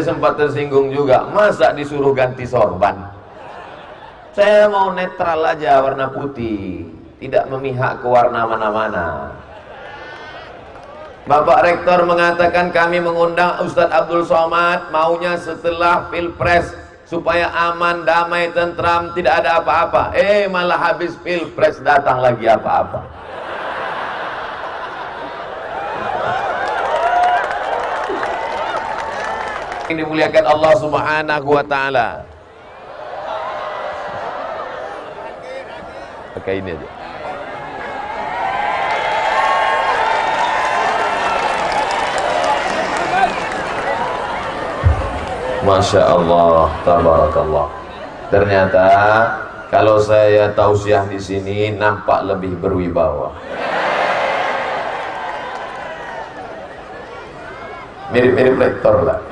sempat tersinggung juga, masa disuruh ganti sorban? Saya mau netral aja, warna putih, tidak memihak ke warna mana-mana. Bapak Rektor mengatakan kami mengundang Ustadz Abdul Somad, maunya setelah Pilpres supaya aman, damai, tentram, tidak ada apa-apa. Malah habis Pilpres datang lagi apa-apa. Ini dimuliakan Allah Subhanahu wa Ta'ala. Pakai ini aja. Masya Allah, tabarakallah. Ternyata kalau saya tausiah di sini nampak lebih berwibawa. Mirip-mirip rektor lah.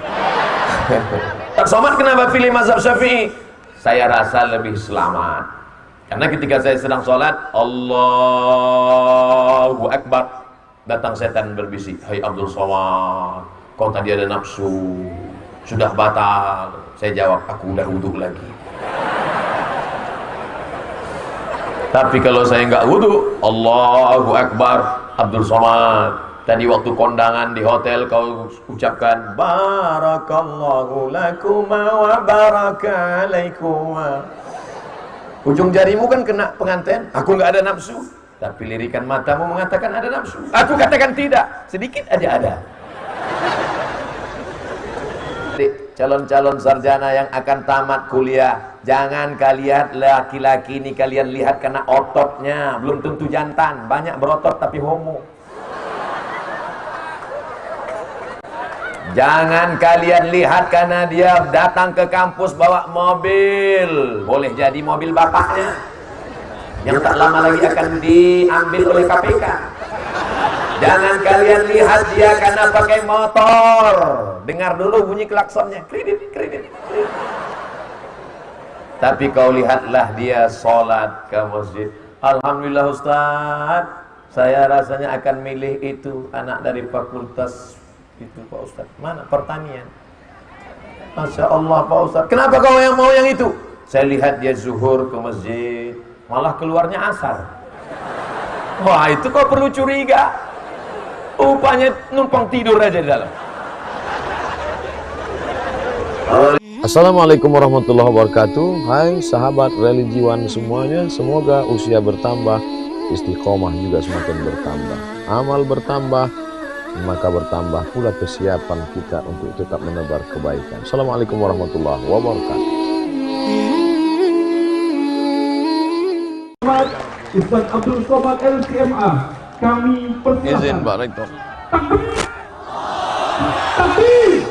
Pak Somad kenapa pilih mazhab Syafi'i? Saya rasa lebih selamat. Karena ketika saya sedang sholat, Allahu Akbar, datang setan berbisik, hai Abdul Somad, kau tadi ada nafsu, sudah batal. Saya jawab, aku udah wudhu lagi. Tapi kalau saya nggak wudhu, Allahu Akbar, Abdul Somad, tadi waktu kondangan di hotel kau ucapkan barakallahu lakuma wa barakalaikuma. Ujung jarimu kan kena pengantin. Aku nggak ada nafsu, tapi lirikan matamu mengatakan ada nafsu. Aku katakan tidak, sedikit aja ada. Calon-calon sarjana yang akan tamat kuliah, jangan kalian laki-laki ini kalian lihat karena ototnya, belum tentu jantan, banyak berotot tapi homo. Jangan kalian lihat karena dia datang ke kampus bawa mobil, boleh jadi mobil bapaknya yang tak lama lagi akan diambil oleh KPK. Jangan kalian lihat dia karena pakai motor, dengar dulu bunyi klaksonnya, kredit, kredit, kredit. Tapi kau lihatlah dia sholat ke masjid. Alhamdulillah Ustaz, saya rasanya akan milih itu, anak dari fakultas itu Pak Ustaz. Mana? Pertanian. Masya Allah Pak Ustaz. Kenapa kau yang mau yang itu? Saya lihat dia zuhur ke masjid, malah keluarnya asar. Wah, itu kau perlu curiga. Rupanya numpang tidur aja di dalam. Assalamualaikum warahmatullahi wabarakatuh. Hai sahabat religiwan semuanya, semoga usia bertambah, istiqomah juga semakin bertambah, amal bertambah, maka bertambah pula kesiapan kita untuk tetap menebar kebaikan. Assalamualaikum warahmatullahi wabarakatuh. Ustaz Abdul Somad LCMA, kami persilakan. Izin Pak Rektor. Takbir! Takbir!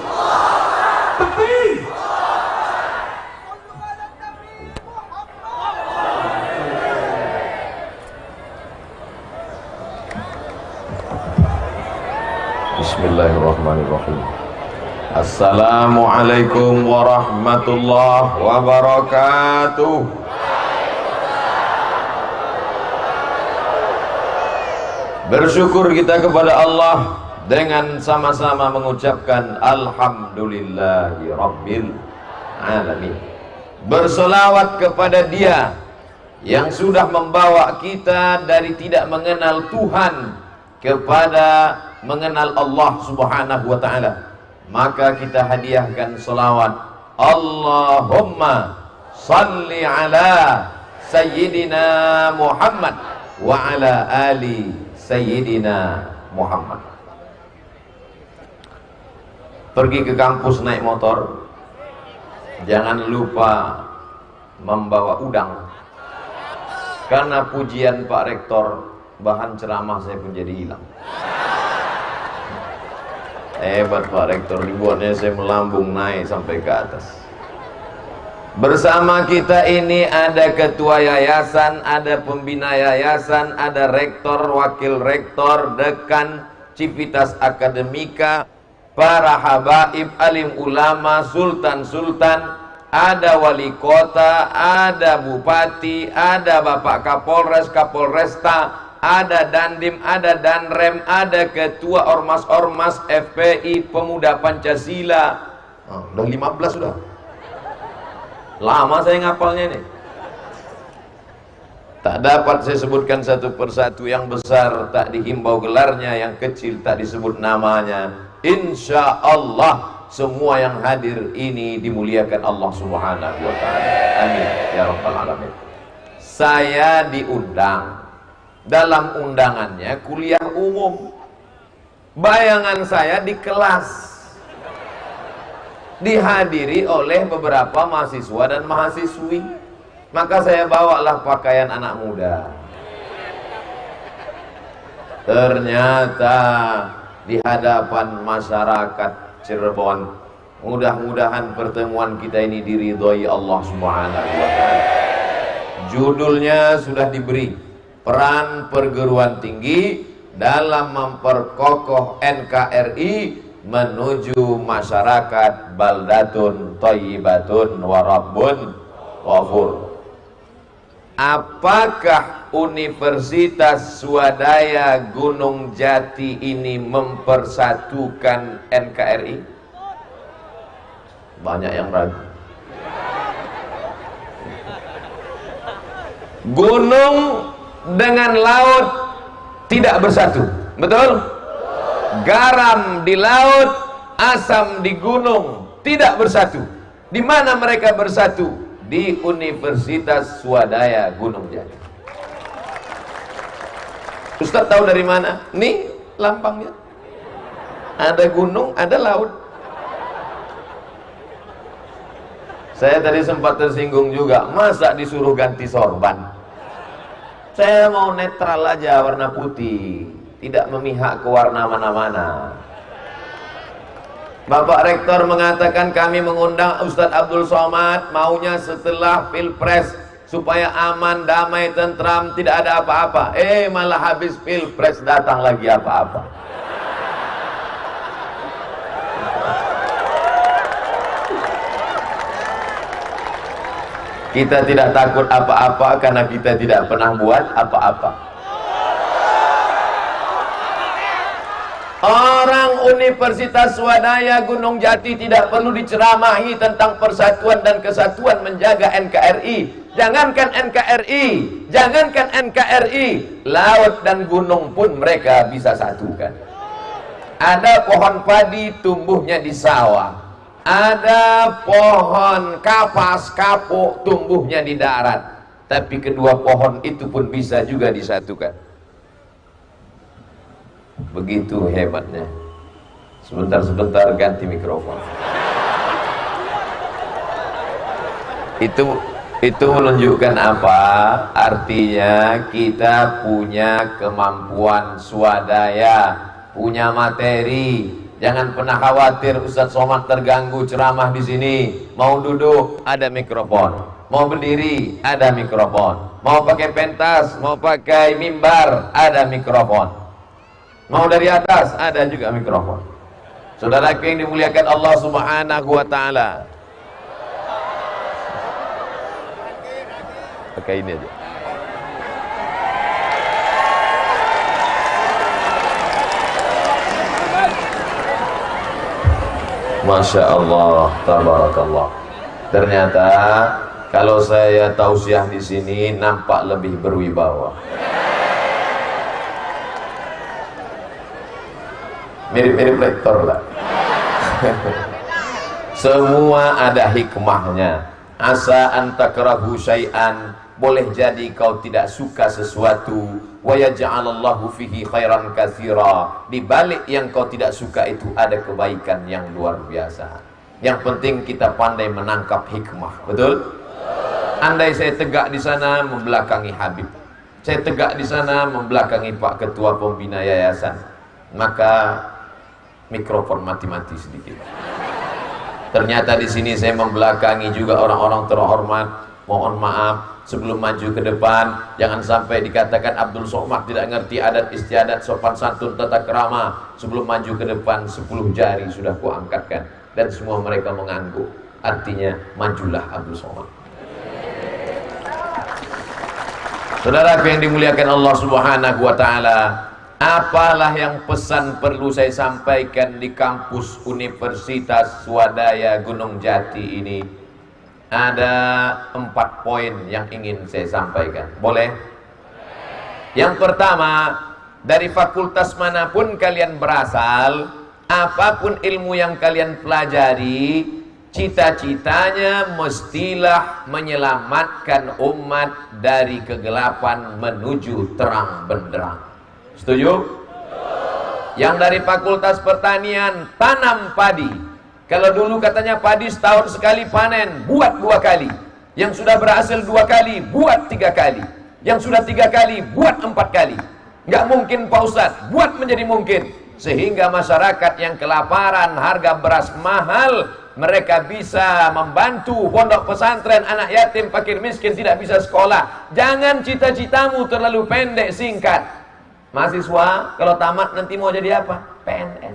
Takbir! Bismillahirrahmanirrahim. Assalamualaikum warahmatullahi wabarakatuh. Bersyukur kita kepada Allah dengan sama-sama mengucapkan Alhamdulillahi Rabbil Alamin. Bersolawat kepada Dia yang sudah membawa kita dari tidak mengenal Tuhan kepada mengenal Allah Subhanahu wa Ta'ala. Maka kita hadiahkan selawat, Allahumma salli ala Sayyidina Muhammad wa ala ali Sayyidina Muhammad. Pergi ke kampus naik motor, jangan lupa membawa udang, karena pujian Pak Rektor bahan ceramah saya pun jadi hilang. Hebat Pak Rektor, dibuatnya saya melambung naik sampai ke atas. Bersama kita ini ada ketua yayasan, ada pembina yayasan, ada rektor, wakil rektor, dekan, civitas akademika, para habaib, alim ulama, sultan-sultan, ada wali kota, ada bupati, ada bapak kapolres, kapolresta, ada dandim, ada danrem, ada ketua ormas-ormas FPI, pemuda Pancasila, Udah 15 sudah. Lama saya ngapalnya nih. Tak dapat saya sebutkan satu persatu. Yang besar tak dihimbau gelarnya, yang kecil tak disebut namanya. Insya Allah semua yang hadir ini dimuliakan Allah Subhanahu wa ta'ala. Amin ya rabbal alamin. Saya diundang. Dalam undangannya kuliah umum. Bayangan saya di kelas dihadiri oleh beberapa mahasiswa dan mahasiswi. Maka saya bawalah pakaian anak muda. Ternyata di hadapan masyarakat Cirebon, mudah-mudahan pertemuan kita ini diridhoi Allah Subhanahu wa ta'ala. Judulnya sudah diberi, peran perguruan tinggi dalam memperkokoh NKRI menuju masyarakat baldatun thayyibatun wa rabbun ghafur. Apakah Universitas Swadaya Gunung Jati ini mempersatukan NKRI? Banyak yang ragu. Gunung dengan laut tidak bersatu, betul? Garam di laut, asam di gunung, tidak bersatu. Di mana mereka bersatu? Di Universitas Swadaya Gunung Jati. Ustaz tahu dari mana? Nih lambangnya. Ada gunung, ada laut. Saya tadi sempat tersinggung juga. Masa disuruh ganti sorban? Saya mau netral aja, warna putih, tidak memihak ke warna mana-mana. Bapak Rektor mengatakan kami mengundang Ustadz Abdul Somad maunya setelah Pilpres supaya aman, damai, tentram, tidak ada apa-apa. Malah habis Pilpres datang lagi apa-apa. Kita tidak takut apa-apa karena kita tidak pernah buat apa-apa. Orang Universitas Swadaya Gunung Jati tidak perlu diceramahi tentang persatuan dan kesatuan menjaga NKRI. Jangankan NKRI, jangankan NKRI, laut dan gunung pun mereka bisa satukan. Ada pohon padi tumbuhnya di sawah, ada pohon kapas kapuk tumbuhnya di darat, tapi kedua pohon itu pun bisa juga disatukan. Begitu hebatnya. Sebentar-sebentar ganti mikrofon. Itu menunjukkan apa? Artinya kita punya kemampuan swadaya, punya materi. Jangan pernah khawatir Ustadz Somad terganggu ceramah di sini. Mau duduk, ada mikrofon. Mau berdiri, ada mikrofon. Mau pakai pentas, mau pakai mimbar, ada mikrofon. Mau dari atas, ada juga mikrofon. Saudaraku yang dimuliakan Allah Subhanahu wa ta'ala. Pakai ini aja. Masya Allah, tabarakallah. Ternyata kalau saya tausiah di sini nampak lebih berwibawa. Mirip-mirip rektor lah. Semua ada hikmahnya. Asa antakrahu syai'an, boleh jadi kau tidak suka sesuatu, wa yaj'alallahu fihi khairan katsira. Di balik yang kau tidak suka itu ada kebaikan yang luar biasa. Yang penting kita pandai menangkap hikmah, betul? Andai saya tegak di sana membelakangi Habib, saya tegak di sana membelakangi Pak Ketua Pembina Yayasan, maka mikrofon mati-mati sedikit. Ternyata di sini saya membelakangi juga orang-orang terhormat. Mohon maaf sebelum maju ke depan, jangan sampai dikatakan Abdul Somad tidak ngerti adat istiadat, sopan santun, tata krama. Sebelum maju ke depan 10 jari sudah kuangkatkan dan semua mereka mengangguk. Artinya majulah Abdul Somad. Saudara yang dimuliakan Allah Subhanahu wa ta'ala, Apalah yang pesan perlu saya sampaikan di kampus Universitas Swadaya Gunung Jati ini? Ada 4 poin yang ingin saya sampaikan. Boleh? Yang pertama, dari fakultas manapun kalian berasal, apapun ilmu yang kalian pelajari, cita-citanya mestilah menyelamatkan umat dari kegelapan menuju terang benderang. Setuju? Yang dari fakultas pertanian, tanam padi. Kalau dulu katanya padi setahun sekali panen, buat 2 kali. Yang sudah berhasil 2 kali, buat 3 kali. Yang sudah 3 kali, buat 4 kali. Nggak mungkin Pak Ustadz, buat menjadi mungkin. Sehingga masyarakat yang kelaparan, harga beras mahal, mereka bisa membantu pondok pesantren, anak yatim, fakir miskin tidak bisa sekolah. Jangan cita-citamu terlalu pendek, singkat. Mahasiswa kalau tamat nanti mau jadi apa? PNS.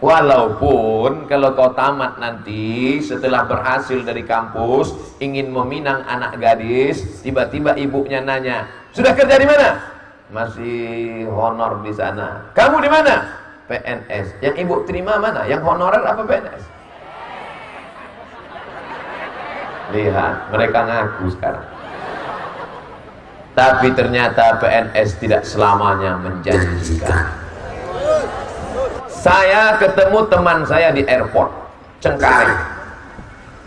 Walaupun kalau kau tamat nanti setelah berhasil dari kampus, ingin meminang anak gadis, tiba-tiba ibunya nanya, sudah kerja di mana? Masih honor di sana. Kamu di mana? PNS. Yang ibu terima mana? Yang honorer apa PNS? Lihat, mereka ngaku sekarang. Tapi ternyata PNS tidak selamanya menjanjikan. Saya ketemu teman saya di airport Cengkareng.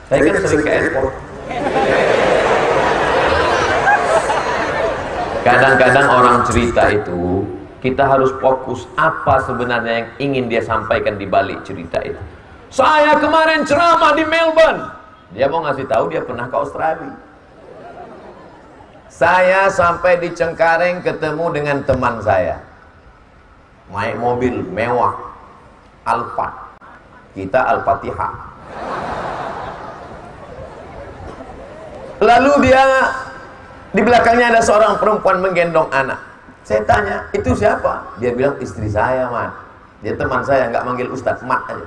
Saya kan sering ke airport. Kadang-kadang orang cerita itu, kita harus fokus apa sebenarnya yang ingin dia sampaikan di balik cerita itu. Saya kemarin ceramah di Melbourne. Dia mau ngasih tahu dia pernah ke Australia. Saya sampai di Cengkareng ketemu dengan teman saya. Naik mobil mewah, Alphard. Kita Al-Fatihah. Lalu dia di belakangnya ada seorang perempuan menggendong anak. Saya tanya, itu siapa? Dia bilang istri saya, Mat. Dia teman saya, nggak manggil Ustadz, Mat aja.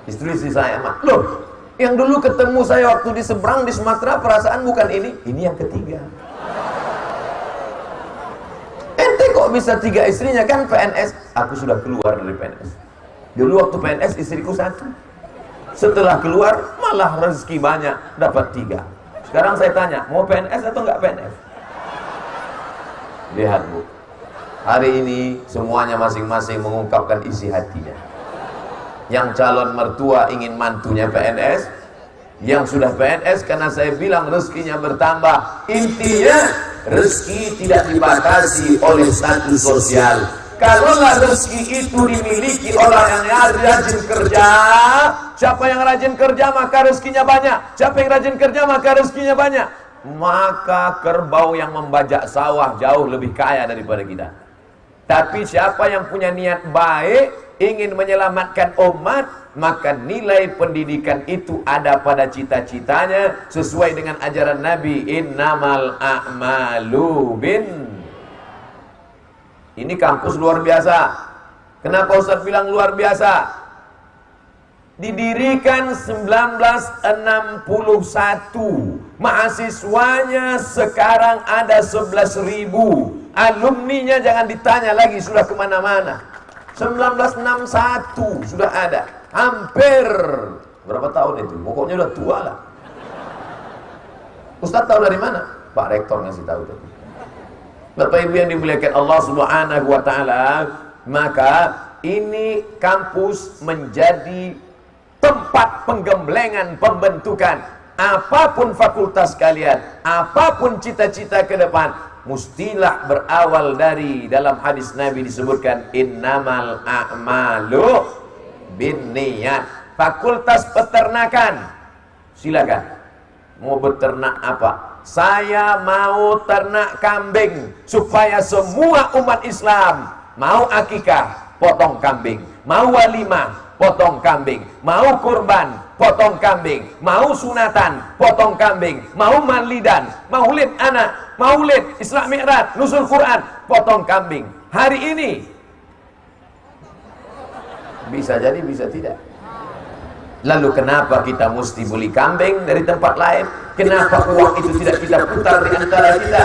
Istri saya, Mat. Loh, yang dulu ketemu saya waktu di seberang di Sumatera, perasaan bukan ini. Ini yang ketiga. Ente kok bisa 3 istrinya? Kan PNS. Aku sudah keluar dari PNS. Dulu waktu PNS istriku 1. Setelah keluar malah rezeki banyak, dapat 3. Sekarang saya tanya, mau PNS atau enggak PNS? Lihat Bu, hari ini semuanya masing-masing mengungkapkan isi hatinya. Yang calon mertua ingin mantunya PNS, yang sudah PNS karena saya bilang rezekinya bertambah. Intinya rezeki tidak dibatasi oleh status sosial. Kalaulah rezeki itu dimiliki orang yang rajin kerja, siapa yang rajin kerja maka rezekinya banyak. Siapa yang rajin kerja maka rezekinya banyak. Maka kerbau yang membajak sawah jauh lebih kaya daripada kita. Tapi siapa yang punya niat baik, ingin menyelamatkan umat, maka nilai pendidikan itu ada pada cita-citanya sesuai dengan ajaran Nabi, innamal a'malu bin. Ini kampus luar biasa. Kenapa Ustaz bilang luar biasa? Didirikan 1961. Mahasiswanya sekarang ada 11.000. Alumninya jangan ditanya lagi sudah kemana-mana. 1961 sudah ada. Hampir berapa tahun itu? Pokoknya udah tua lah. Ustaz tahu dari mana? Pak Rektor ngasih tahu tadi. Bapak Ibu yang dimuliakan Allah Subhanahu wa taala, maka ini kampus menjadi tempat penggemblengan pembentukan. Apapun fakultas kalian, apapun cita-cita ke depan, mustilah berawal dari dalam hadis Nabi disebutkan innamal a'malu binniyat. Fakultas peternakan, silakan. Mau beternak apa? Saya mau ternak kambing supaya semua umat Islam mau akikah, potong kambing, mau walimah, potong kambing, mau kurban, potong kambing, mau sunatan, potong kambing, mau maulidan, maulid anak, maulid Isra Mi'raj, nusul Quran, potong kambing. Hari ini bisa jadi, bisa tidak. Lalu kenapa kita mesti beli kambing dari tempat lain? Kenapa uang itu tidak kita putar di antara kita?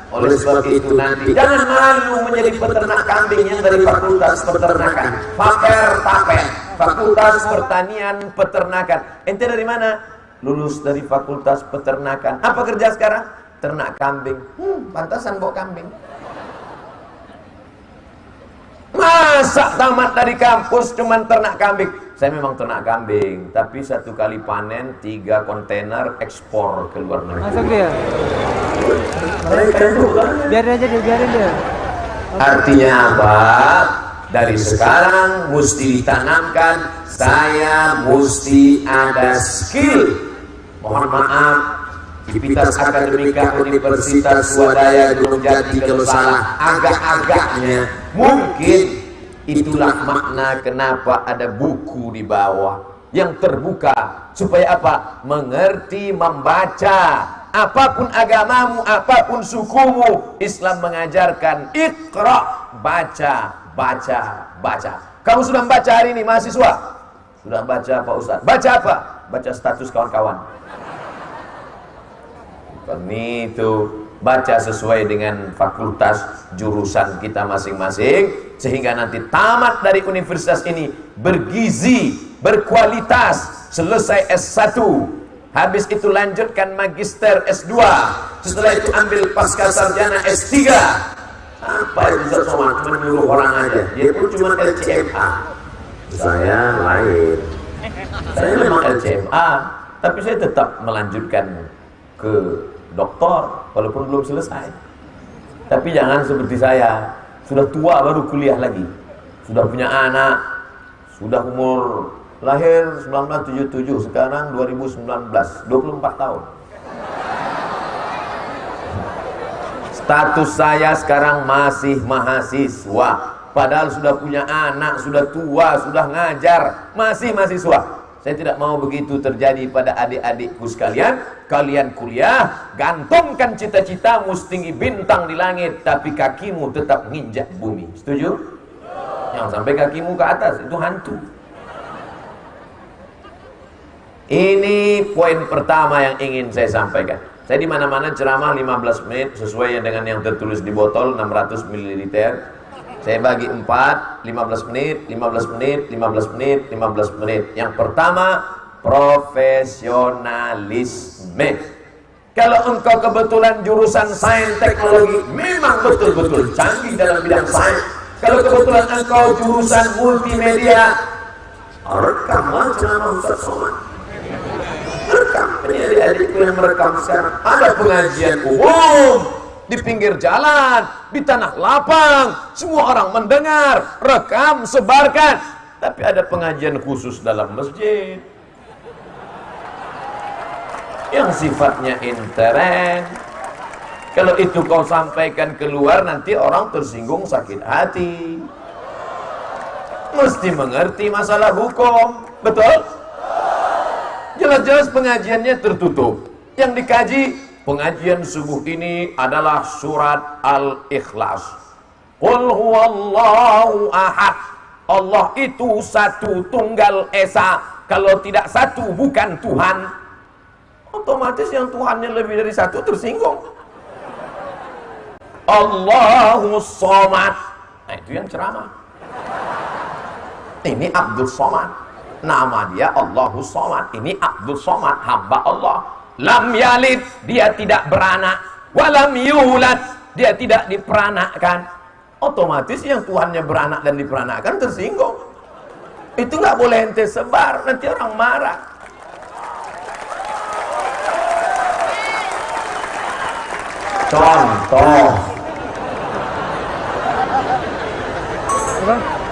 Oleh sebab itu nanti jangan malu menjadi peternak kambing yang dari fakultas peternakan, fakultas pertanian peternakan. Ente dari mana? Lulus dari fakultas peternakan. Apa kerja sekarang? Ternak kambing. Pantasan bawa kambing. Masa tamat dari kampus cuman ternak kambing? Saya memang ternak kambing, tapi satu kali panen 3 kontainer ekspor ke luar negeri. Masuk dia. Biarin aja dia, biarin dia. Artinya apa? Dari sekarang mesti ditanamkan, saya mesti ada skill. Mohon maaf, Civitas Akademika Universitas Swadaya Gunung Jati kalau salah agak-agaknya mungkin. Itulah makna kenapa ada buku di bawah yang terbuka, supaya apa? Mengerti, membaca. Apapun agamamu, apapun sukumu, Islam mengajarkan Iqra, baca, baca, baca. Kamu sudah membaca hari ini mahasiswa? Sudah baca Pak Ustaz. Baca apa? Baca status kawan-kawan. Itu baca sesuai dengan fakultas jurusan kita masing-masing, sehingga nanti tamat dari universitas ini bergizi, berkualitas, selesai S1, habis itu lanjutkan magister S2, setelah itu ambil pasca sarjana S3. Apa itu Ustaz Somad? Cuma nyuruh orang aja, dia pun cuma LCMA. Saya lain, saya memang LCMA, tapi saya tetap melanjutkan ke doktor walaupun belum selesai. Tapi jangan seperti saya, sudah tua baru kuliah lagi, sudah punya anak, sudah umur lahir 1977, sekarang 2019, 24 tahun. Status saya sekarang masih mahasiswa, padahal sudah punya anak, sudah tua, sudah ngajar, masih mahasiswa. Saya tidak mau begitu terjadi pada adik-adikku sekalian. Kalian kuliah, gantungkan cita-citamu setinggi bintang di langit, tapi kakimu tetap nginjak bumi. Setuju? Jangan sampai kakimu ke atas, itu hantu. Ini poin pertama yang ingin saya sampaikan. Saya di mana-mana ceramah 15 menit sesuai dengan yang tertulis di botol 600 ml. Saya bagi 4, 15 menit, 15 menit, 15 menit, 15 menit. Yang pertama, profesionalisme. Kalau engkau kebetulan jurusan sains teknologi, memang betul-betul canggih dalam bidang sains. Kalau kebetulan engkau jurusan multimedia, rekamlah ceramah Ustaz Somad. Rekam. Ini adik-adikku yang merekam sekarang. Ada pengajian umum di pinggir jalan, di tanah lapang, semua orang mendengar, rekam, sebarkan. Tapi ada pengajian khusus dalam masjid yang sifatnya intern. Kalau itu kau sampaikan keluar, nanti orang tersinggung, sakit hati. Mesti mengerti masalah hukum, betul? Jelas-jelas pengajiannya tertutup. Yang dikaji, pengajian subuh ini adalah surat Al-Ikhlas. Qul huwallahu ahad. Allah itu satu tunggal esa. Kalau tidak satu bukan Tuhan. Otomatis yang Tuhannya lebih dari satu tersinggung. Allahus Somad. Nah itu yang ceramah. Ini Abdul Somad. Nama dia Allahus Somad. Ini Abdul Somad, hamba Allah. Lam yalid, dia tidak beranak. Walam yulad, dia tidak diperanakkan. Otomatis yang Tuhannya beranak dan diperanakkan tersinggung. Itu nggak boleh ente sebar, nanti orang marah. Contoh.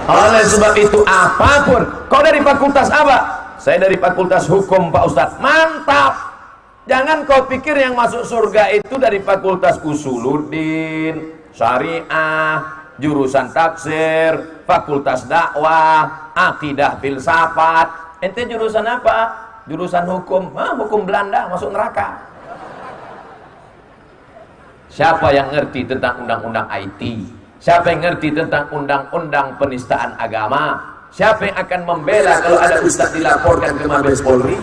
Oleh sebab itu apapun. Kau dari fakultas apa? Saya dari fakultas hukum Pak Ustadz. Mantap. Jangan kau pikir yang masuk surga itu dari fakultas usuluddin, syariah, jurusan tafsir, fakultas dakwah, akidah filsafat. Ente jurusan apa? Jurusan hukum. Hukum Belanda, masuk neraka. Siapa yang ngerti tentang undang-undang IT? Siapa yang ngerti tentang undang-undang penistaan agama? Siapa yang akan membela kalau ada ustaz dilaporkan ke Mabes Polri?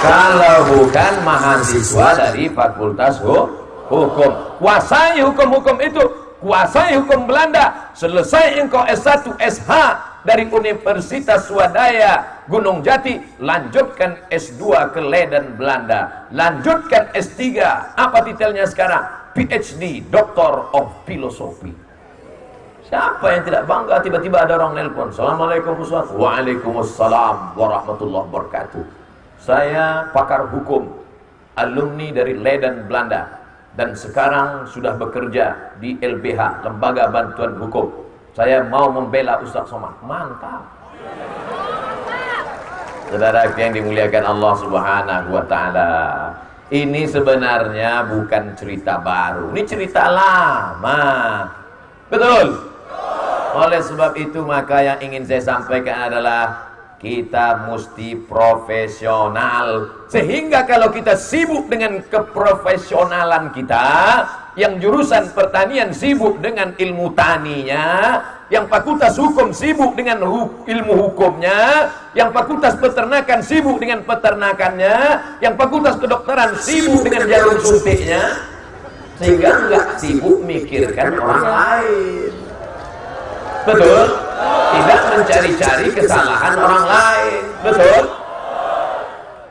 Kalau bukan mahasiswa dari Fakultas Hukum. Kuasai hukum-hukum itu, kuasai hukum Belanda. Selesai engkau S1, SH dari Universitas Swadaya Gunung Jati, lanjutkan S2 ke Leiden Belanda, lanjutkan S3. Apa titelnya sekarang? PhD, Doctor of Philosophy. Siapa yang tidak bangga tiba-tiba ada orang nelpon, Assalamualaikum Ustaz. Waalaikumsalam warahmatullahi wabarakatuh. Saya pakar hukum, alumni dari Leiden Belanda, dan sekarang sudah bekerja di LBH, Lembaga Bantuan Hukum. Saya mau membela Ustaz Somad. Mantap. Saudara yang dimuliakan Allah Subhanahu wa taala. Ini sebenarnya bukan cerita baru. Ini cerita lama. Betul? Oleh sebab itu maka yang ingin saya sampaikan adalah kita mesti profesional, sehingga kalau kita sibuk dengan keprofesionalan kita, yang jurusan pertanian sibuk dengan ilmu taninya, yang fakultas hukum sibuk dengan ilmu hukumnya, yang fakultas peternakan sibuk dengan peternakannya, yang fakultas kedokteran sibuk dengan jarum suntiknya, sehingga nggak sibuk mikirkan orang lain. Betul? Tidak mencari-cari kesalahan orang lain. Betul?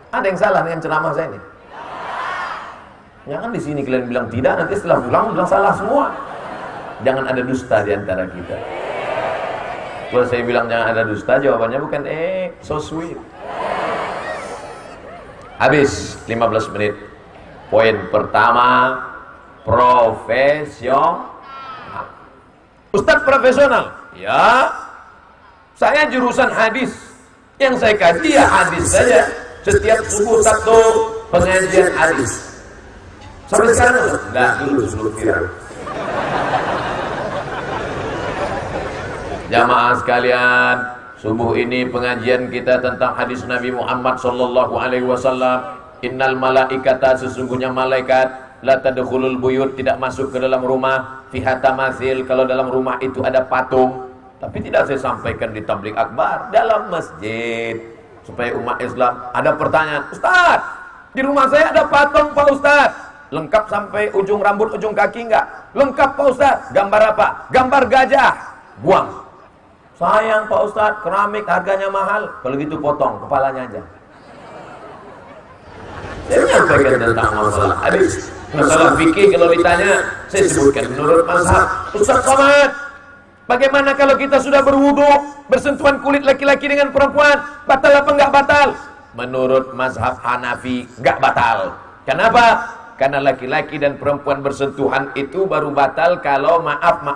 Ada yang salah dengan ceramah saya ini? Jangan di sini kalian bilang tidak, nanti setelah pulang bilang salah semua. Jangan ada dusta di antara kita. Kalau saya bilang jangan ada dusta, jawabannya bukan so sweet. Habis 15 menit. Poin pertama, profesional. Ustaz profesional. Ya, saya jurusan hadis. Yang saya kaji ya hadis saja. Setiap subuh satu pengajian hadis. Sampai sekarang enggak, dulu sebelum viral. Jamaah sekalian, subuh ini pengajian kita tentang hadis Nabi Muhammad sallallahu alaihi wasallam. Innal malaikata, sesungguhnya malaikat, la tadkhulul buyut, tidak masuk ke dalam rumah, fiha tamathil, kalau dalam rumah itu ada patung. Tapi tidak saya sampaikan di tabligh akbar, dalam masjid, supaya umat Islam ada pertanyaan, Ustaz, di rumah saya ada patung Pak Ustaz, lengkap sampai ujung rambut, ujung kaki enggak? Lengkap Pak Ustaz. Gambar apa? Gambar gajah. Buang. Sayang Pak Ustaz, keramik harganya mahal. Kalau gitu potong kepalanya aja. Saya menyampaikan tentang masalah hadis. Masalah fikih kalau ditanya, saya sebutkan menurut mazhab Ustaz Somad. Bagaimana kalau kita sudah berwudu, bersentuhan kulit laki-laki dengan perempuan, batal apa enggak batal? Menurut mazhab Hanafi, enggak batal. Kenapa? Karena laki-laki dan perempuan bersentuhan itu baru batal kalau maaf,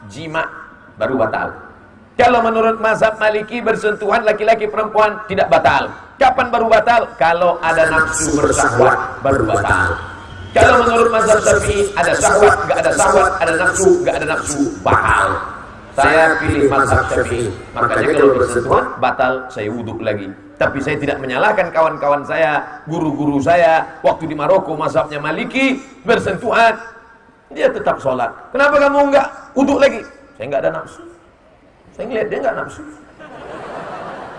jima baru batal. Kalau menurut mazhab Maliki, bersentuhan laki-laki perempuan tidak batal. Kapan baru batal? Kalau ada nafsu bersahwat baru batal. Kalau menurut mazhab Syafi'i, ada syahwat, enggak ada syahwat, ada nafsu, enggak ada nafsu, batal. Saya pilih mazhab Syafi'i. Makanya kalau bersentuhan batal, saya wudhu lagi. Tapi saya tidak menyalahkan kawan-kawan saya, guru-guru saya, waktu di Maroko mazhabnya Maliki, bersentuhan, dia tetap sholat. Kenapa kamu enggak wudhu lagi? Saya enggak ada nafsu. Saya ngeliat dia enggak nafsu.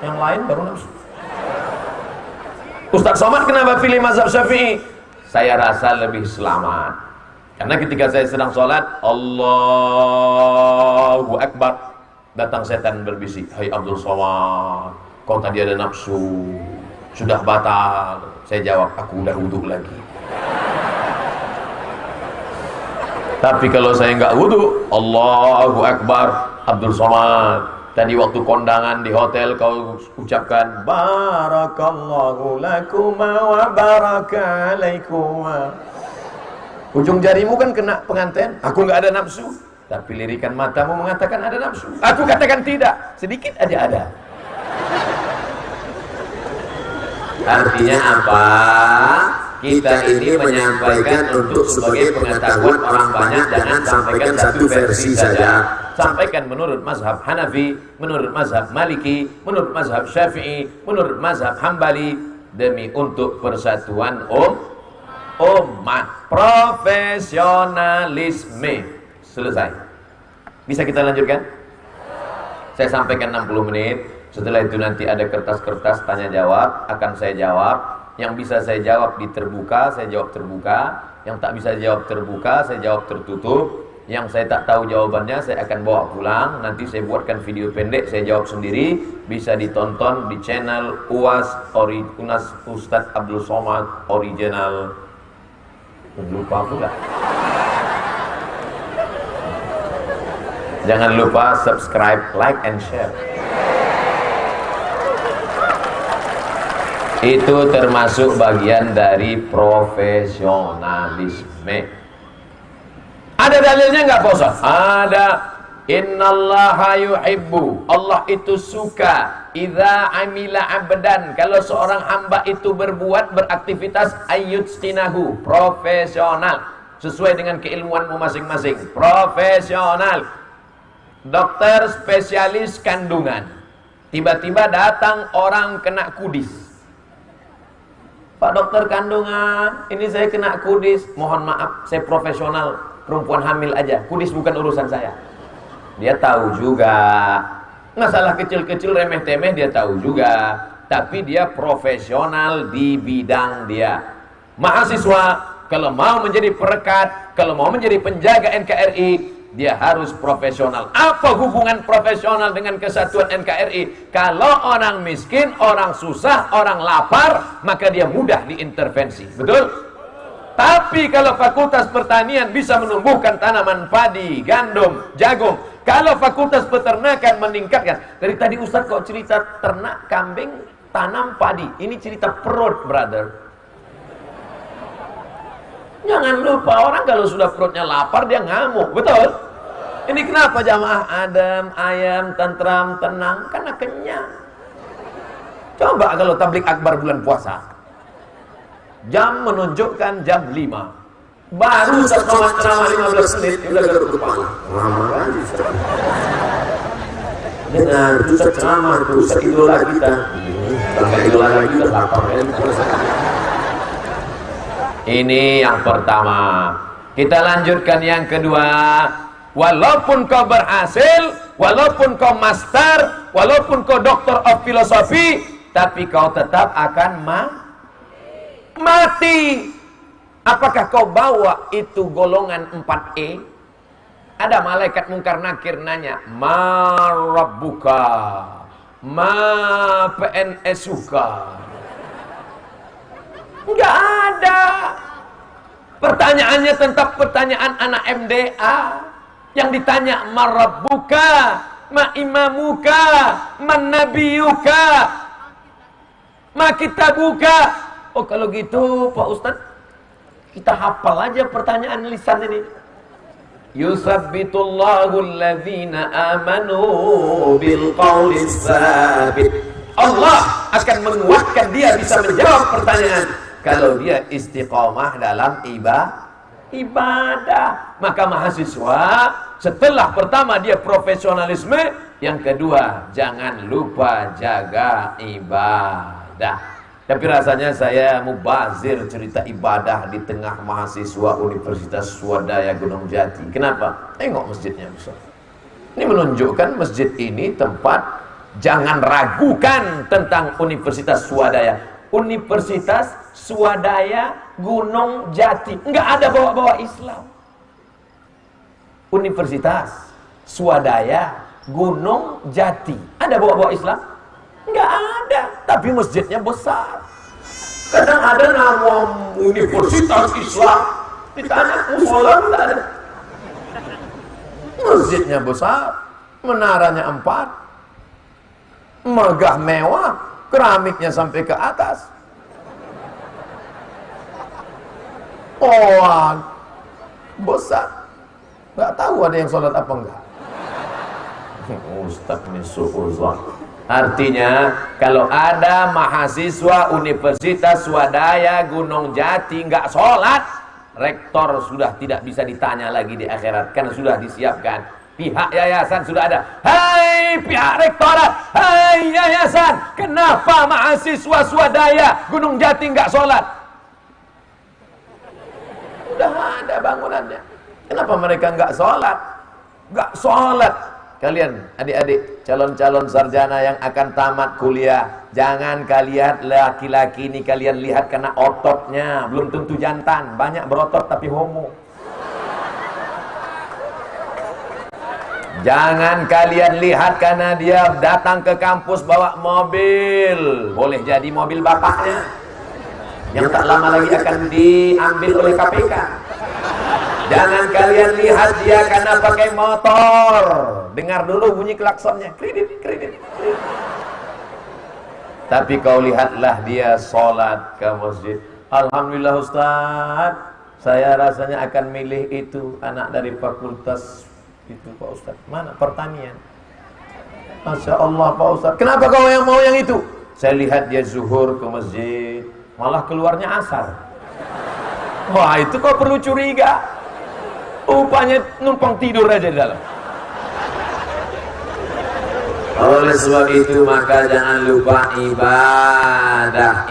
Yang lain baru nafsu. Ustaz Somad kenapa pilih mazhab Syafi'i? Saya rasa lebih selamat. Karena ketika saya sedang sholat, Allahu Akbar, datang setan berbisik, hai Abdul Somad, kau tadi ada nafsu, sudah batal. Saya jawab, aku udah wudhu lagi. Tapi kalau saya nggak wudhu, Allahu Akbar, Abdul Somad, tadi waktu kondangan di hotel kau ucapkan barakallahu lakuma wa baraka alaikuma. Ujung jarimu kan kena pengantin. Aku nggak ada nafsu, tapi lirikan matamu mengatakan ada nafsu. Aku katakan tidak, sedikit aja ada. Artinya apa? Kita ini menyampaikan untuk sebagai pengetahuan orang banyak, jangan sampaikan satu versi saja. Sampaikan menurut mazhab Hanafi, menurut mazhab Maliki, menurut mazhab Syafi'i, menurut mazhab Hambali, demi untuk persatuan umat. Profesionalisme. Selesai. Bisa kita lanjutkan? Saya sampaikan 60 menit. Setelah itu nanti ada kertas-kertas tanya jawab, akan saya jawab. Yang bisa saya jawab di terbuka, saya jawab terbuka. Yang tak bisa jawab terbuka, saya jawab tertutup. Yang saya tak tahu jawabannya, saya akan bawa pulang. Nanti saya buatkan video pendek, saya jawab sendiri. Bisa ditonton di channel UAS Unas Ustadz Abdul Somad Original. Lupa pula. Jangan lupa subscribe, like, and share. Itu termasuk bagian dari profesionalisme. Ada dalilnya nggak Pak Ustaz? Ada. Innallaha yuhibbu, Allah itu suka idza amila abdan, kalau seorang hamba itu berbuat, beraktivitas, ayyutstinahu, profesional, sesuai dengan keilmuanmu masing-masing, profesional. Dokter spesialis kandungan, tiba-tiba datang orang kena kudis. Pak dokter kandungan, ini saya kena kudis, mohon maaf, saya profesional, perempuan hamil aja, kudis bukan urusan saya. Dia tahu juga masalah kecil-kecil remeh-temeh, dia tahu juga, tapi dia profesional di bidang dia. Mahasiswa kalau mau menjadi perekat, kalau mau menjadi penjaga NKRI, dia harus profesional. Apa hubungan profesional dengan kesatuan NKRI? Kalau orang miskin, orang susah, orang lapar, maka dia mudah diintervensi. Betul? Tapi kalau Fakultas Pertanian bisa menumbuhkan tanaman padi, gandum, jagung. Kalau Fakultas Peternakan meningkatkan. Dari tadi Ustaz kok cerita ternak, kambing, tanam padi. Ini cerita perut, brother. Jangan lupa, orang kalau sudah perutnya lapar, dia ngamuk. Betul? Ini kenapa jamaah adem, ayam, tentram, tenang? Karena kenyang. Coba kalau tablik akbar bulan puasa. Jam menunjukkan jam 5. Baru ceramah 15 menit, udah garuk kepala. Lama lagi. Dengar, Ustaz ceramah, Ustaz idola kita. Sampai idola lagi udah lapar. Ini yang pertama. Kita lanjutkan yang kedua. Walaupun kau berhasil, walaupun kau master, walaupun kau doktor of filosofi, tapi kau tetap akan mati. Apakah kau bawa itu golongan 4E? Ada malaikat mungkar nakir nanya, ma rabbuka, ma PNS-uka. Enggak ada. Pertanyaannya tetap pertanyaan anak MDA. Yang ditanya, ma rabbuka, ma imamuka, man nabiyuka, ma kitabuka. Oh kalau gitu Pak Ustadz, kita hafal aja pertanyaan lisan ini. Yusabbitullahu alladhina amanu bil qawlis tsabit. Allah akan menguatkan dia bisa menjawab pertanyaan kalau dia istiqomah dalam ibadah. Maka mahasiswa, setelah pertama dia profesionalisme, yang kedua jangan lupa jaga ibadah. Tapi rasanya saya mubazir cerita ibadah di tengah mahasiswa Universitas Swadaya Gunung Jati. Kenapa? Tengok masjidnya besar. Ini menunjukkan masjid ini tempat, jangan ragukan tentang Universitas Swadaya. Universitas Swadaya Gunung Jati. Enggak ada bawa-bawa Islam. Universitas Swadaya Gunung Jati. Ada bawa-bawa Islam? Enggak ada, tapi masjidnya besar. Kadang ada nama Universitas Islam, ditanya musola enggak ada. Masjidnya besar, menaranya 4, megah mewah, keramiknya sampai ke atas. Oh, besar. Enggak tahu ada yang sholat apa enggak. Ustaz ini suuzon. Artinya kalau ada mahasiswa Universitas Swadaya Gunung Jati nggak sholat, rektor sudah tidak bisa ditanya lagi di akhirat, karena sudah disiapkan. Pihak yayasan sudah ada. Hai pihak rektorat, hai yayasan, kenapa mahasiswa Swadaya Gunung Jati nggak sholat? Sudah ada bangunannya. Kenapa mereka nggak sholat? Nggak sholat. kalian adik-adik calon-calon sarjana yang akan tamat kuliah, jangan kalian laki-laki ini kalian lihat karena ototnya, belum tentu jantan, banyak berotot tapi homo. Jangan kalian lihat karena dia datang ke kampus bawa mobil, boleh jadi mobil bapaknya yang tak lama lagi akan diambil oleh KPK. Jangan kalian lihat dia karena pakai motor. Dengar dulu bunyi klaksonnya, kredit. Tapi kau lihatlah dia sholat ke masjid. Alhamdulillah Ustaz, saya rasanya akan milih itu anak dari fakultas itu Pak Ustaz. Mana? Pertanian. Masya Allah Pak Ustaz. Kenapa kau yang mau yang itu? Saya lihat dia zuhur ke masjid, malah keluarnya asar. Wah, itu kau perlu curiga. Rupanya numpang tidur aja di dalam. Oleh sebab itu maka jangan lupa ibadah.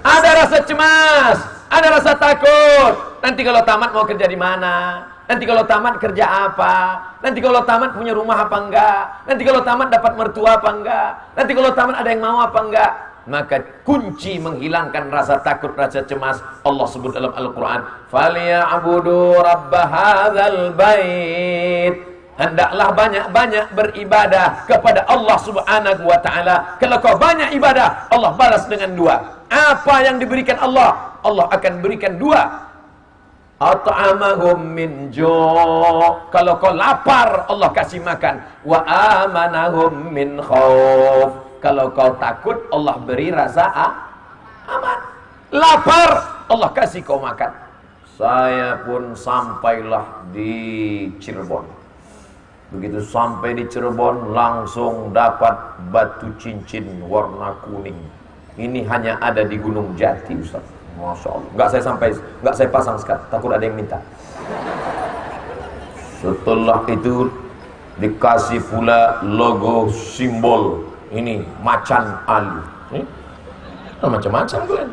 Ada rasa cemas, ada rasa takut. Nanti kalau tamat mau kerja di mana? Nanti kalau tamat kerja apa? Nanti kalau tamat punya rumah apa enggak? Nanti kalau tamat dapat mertua apa enggak? Nanti kalau tamat ada yang mau apa enggak? Maka kunci menghilangkan rasa takut, rasa cemas, Allah sebut dalam Al-Quran, "Falyabudu rabb hadzal bait." Hendaklah banyak-banyak beribadah kepada Allah Subhanahu wa ta'ala. Kalau kau banyak ibadah, Allah balas dengan dua. Apa yang diberikan Allah? Allah akan berikan dua. At'amahum min ju'. Kalau kau lapar, Allah kasih makan. Wa amanahum min khauf. Kalau kau takut, Allah beri rasa aman. Lapar, Allah kasih kau makan. Saya pun sampailah di Cirebon. Begitu sampai di Cirebon, langsung dapat batu cincin warna kuning. Ini hanya ada di Gunung Jati, Ustaz. Masya Allah. Enggak saya pasang sekarang, takut ada yang minta. Setelah itu dikasih pula logo simbol. Ini macan Ali. Macam-macam kan.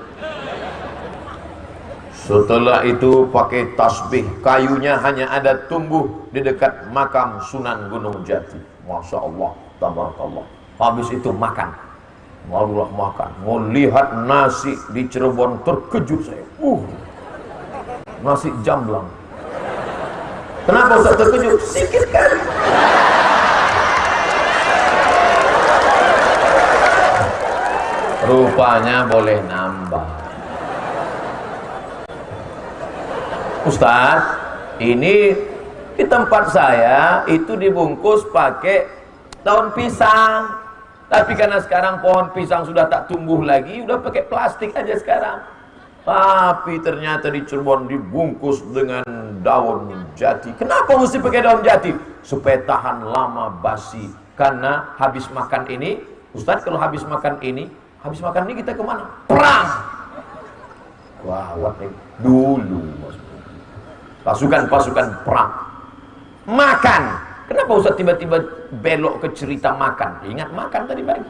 Setelah itu pakai tasbih. Kayunya hanya ada tumbuh di dekat makam Sunan Gunung Jati. Masya Allah, tabarakallah. Habis itu makan. Barulah makan. Mau lihat nasi di Cirebon, terkejut saya. Nasi jamblang. Kenapa Ustaz terkejut? Sikit kali. Rupanya boleh nambah. Ustaz, ini di tempat saya itu dibungkus pakai daun pisang. Tapi karena sekarang pohon pisang sudah tak tumbuh lagi, udah pakai plastik aja sekarang. Tapi ternyata di Cirebon dibungkus dengan daun jati. Kenapa mesti pakai daun jati? Supaya tahan lama basi. Karena habis makan ini, Ustaz, kalau habis makan ini kita kemana? Perang. Wah, dulu pasukan perang. Makan. Kenapa Ustaz tiba-tiba belok ke cerita makan? Ingat makan tadi pagi.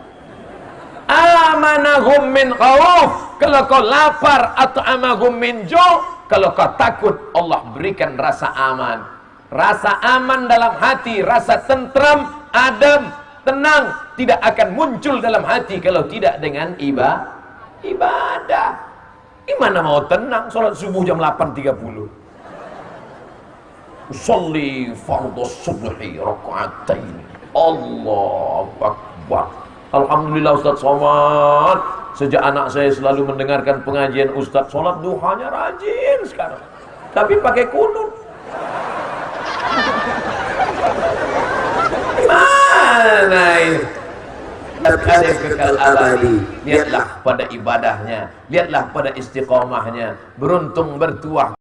Amanahum min khauf. Kalau kau lapar atau amahum min ju'. Kalau kau takut, Allah berikan rasa aman. Rasa aman dalam hati, rasa tentram, adem, tenang, tidak akan muncul dalam hati kalau tidak dengan ibadah. Gimana mau tenang? Salat subuh jam 8.30. Usolli fardhu subhi raka'atain. Allahu Akbar. Alhamdulillah Ustaz Somad. Sejak anak saya selalu mendengarkan pengajian Ustaz, sholat duhanya rajin sekarang. Tapi pakai kunut. Mana ini? Ada yang kekal abadi. Lihatlah pada ibadahnya, lihatlah pada istiqomahnya. Beruntung bertuah